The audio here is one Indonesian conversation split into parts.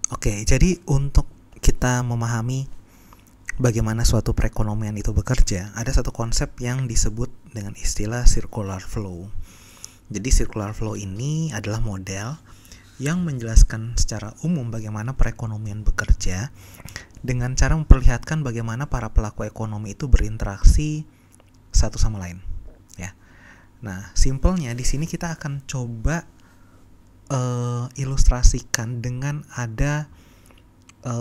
Oke, jadi untuk kita memahami bagaimana suatu perekonomian itu bekerja, ada satu konsep yang disebut dengan istilah circular flow. Jadi circular flow ini adalah model yang menjelaskan secara umum bagaimana perekonomian bekerja dengan cara memperlihatkan bagaimana para pelaku ekonomi itu berinteraksi satu sama lain, ya. Nah, simpelnya di sini kita akan coba ilustrasikan dengan ada 7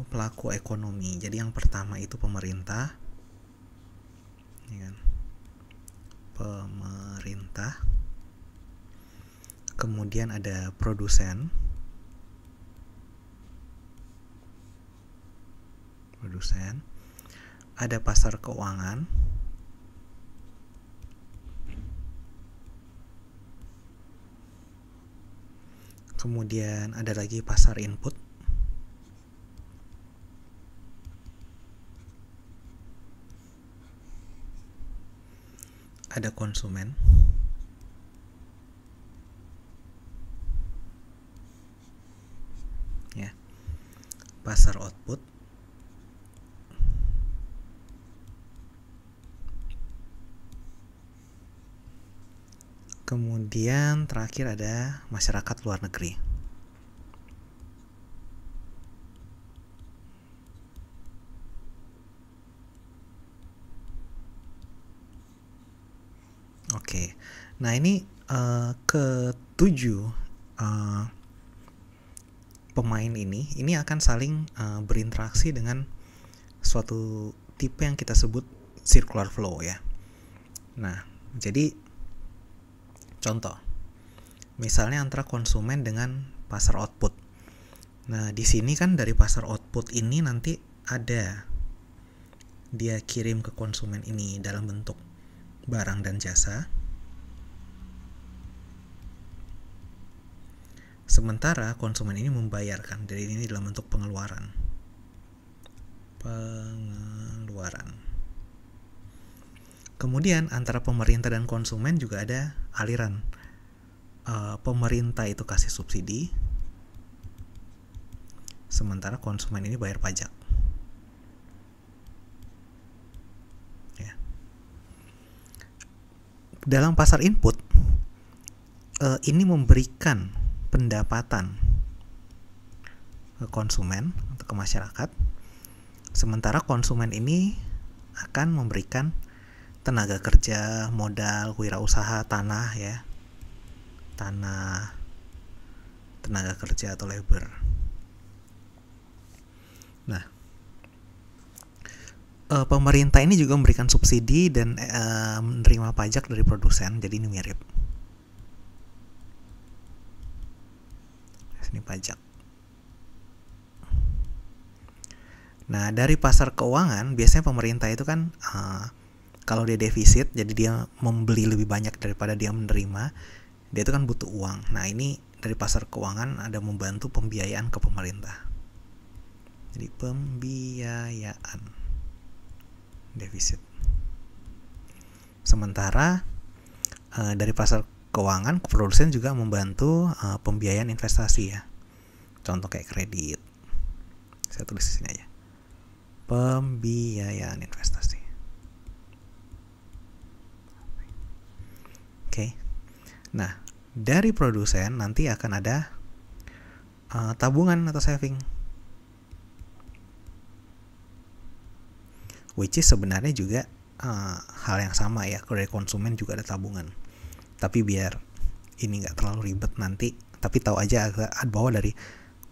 pelaku ekonomi. Jadi yang pertama itu pemerintah, ya kan? Pemerintah. Kemudian ada produsen, ada pasar keuangan, kemudian ada lagi pasar input, ada konsumen, ya, pasar output, kemudian terakhir ada masyarakat luar negeri. Oke, nah ini ketujuh pemain ini akan saling berinteraksi dengan suatu tipe yang kita sebut circular flow, ya. Nah, jadi contoh, misalnya antara konsumen dengan pasar output. Nah, di sini kan dari pasar output ini nanti ada dia kirim ke konsumen ini dalam bentuk barang dan jasa. Sementara konsumen ini membayarkan, dari ini dalam bentuk pengeluaran. Kemudian antara pemerintah dan konsumen juga ada aliran. Pemerintah itu kasih subsidi, sementara konsumen ini bayar pajak. Ya. Dalam pasar input, ini memberikan pendapatan ke konsumen atau ke masyarakat, sementara konsumen ini akan memberikan tenaga kerja, modal, wirausaha, tanah, ya, tenaga kerja atau labor. Nah, pemerintah ini juga memberikan subsidi dan menerima pajak dari produsen, jadi ini mirip. Ini pajak. Nah, dari pasar keuangan biasanya pemerintah itu kan kalau dia defisit, jadi dia membeli lebih banyak daripada dia menerima, dia itu kan butuh uang. Nah, ini dari pasar keuangan ada membantu pembiayaan ke pemerintah. Jadi pembiayaan defisit. Sementara dari pasar keuangan, produsen juga membantu pembiayaan investasi, ya. Contoh kayak kredit. Saya tulis di sini aja. Pembiayaan investasi. Oke. Nah, dari produsen nanti akan ada tabungan atau saving, which is sebenarnya juga hal yang sama, ya. Kalau dari konsumen juga ada tabungan, tapi biar ini nggak terlalu ribet nanti, tapi tahu aja bahwa dari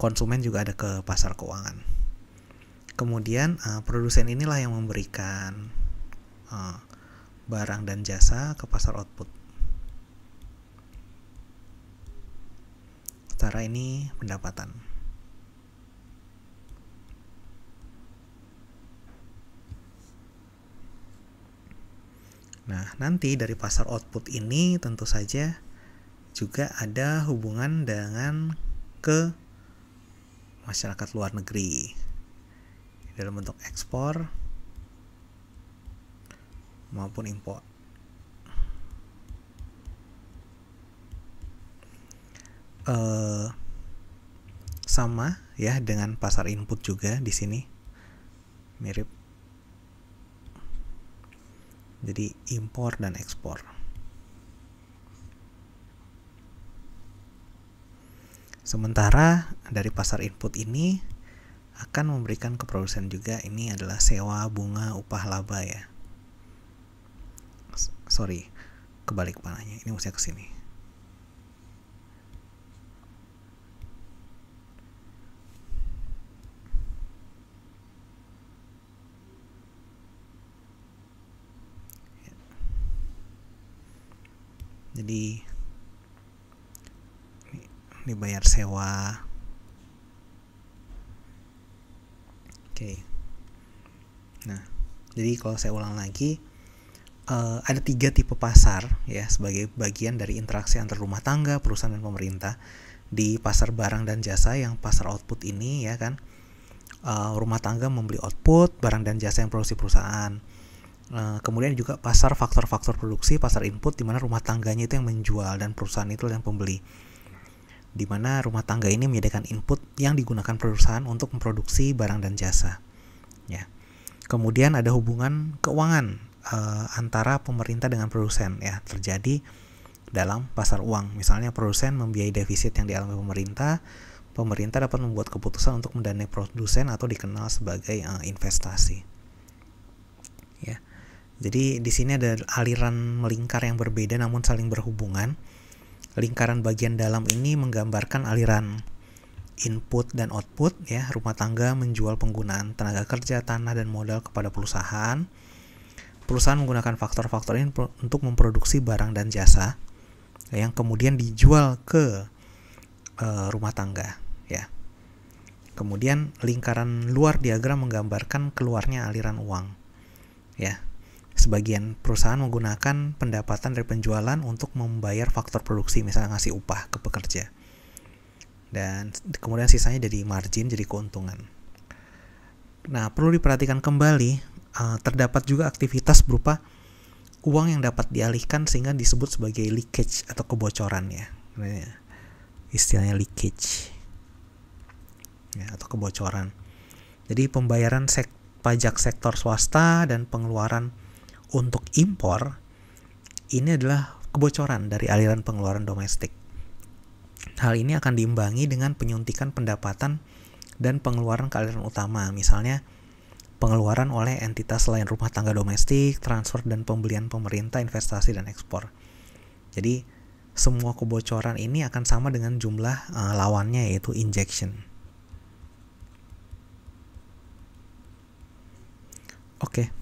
konsumen juga ada ke pasar keuangan. Kemudian produsen inilah yang memberikan barang dan jasa ke pasar output. Secara ini pendapatan. Nah, nanti dari pasar output ini tentu saja juga ada hubungan dengan ke masyarakat luar negeri dalam bentuk ekspor maupun impor. sama ya dengan pasar input juga di sini mirip. Jadi impor dan ekspor. Sementara dari pasar input ini akan memberikan ke produsen juga, ini adalah sewa, bunga, upah, laba ya. Sorry, kebalik kepalanya, ini mesti ke sini. Jadi ini bayar sewa. Oke. Nah, jadi kalau saya ulang lagi, ada 3 tipe pasar ya sebagai bagian dari interaksi antar rumah tangga, perusahaan dan pemerintah di pasar barang dan jasa. Yang pasar output ini ya kan, rumah tangga membeli output barang dan jasa yang produksi perusahaan. Kemudian juga pasar faktor-faktor produksi, pasar input, di mana rumah tangganya itu yang menjual dan perusahaan itu yang pembeli, di mana rumah tangga ini menyediakan input yang digunakan perusahaan untuk memproduksi barang dan jasa ya. Kemudian ada hubungan keuangan antara pemerintah dengan produsen ya, terjadi dalam pasar uang. Misalnya produsen membiayai defisit yang dialami pemerintah, pemerintah dapat membuat keputusan untuk mendanai produsen atau dikenal sebagai investasi. Ya. Jadi di sini ada aliran melingkar yang berbeda namun saling berhubungan. Lingkaran bagian dalam ini menggambarkan aliran input dan output ya. Rumah tangga menjual penggunaan tenaga kerja, tanah dan modal kepada perusahaan. Perusahaan menggunakan faktor-faktor ini untuk memproduksi barang dan jasa yang kemudian dijual ke rumah tangga ya. Kemudian lingkaran luar diagram menggambarkan keluarnya aliran uang ya. Sebagian perusahaan menggunakan pendapatan dari penjualan untuk membayar faktor produksi, misalnya ngasih upah ke pekerja. Dan kemudian sisanya jadi margin, jadi keuntungan. Nah, perlu diperhatikan kembali, terdapat juga aktivitas berupa uang yang dapat dialihkan sehingga disebut sebagai leakage atau kebocoran ya. Istilahnya leakage ya, atau kebocoran. Jadi pembayaran pajak sektor swasta dan pengeluaran untuk impor ini adalah kebocoran dari aliran pengeluaran domestik. Hal ini akan diimbangi dengan penyuntikan pendapatan dan pengeluaran ke aliran utama, misalnya pengeluaran oleh entitas selain rumah tangga domestik, transfer dan pembelian pemerintah, investasi dan ekspor. Jadi semua kebocoran ini akan sama dengan jumlah lawannya, yaitu injection. Oke.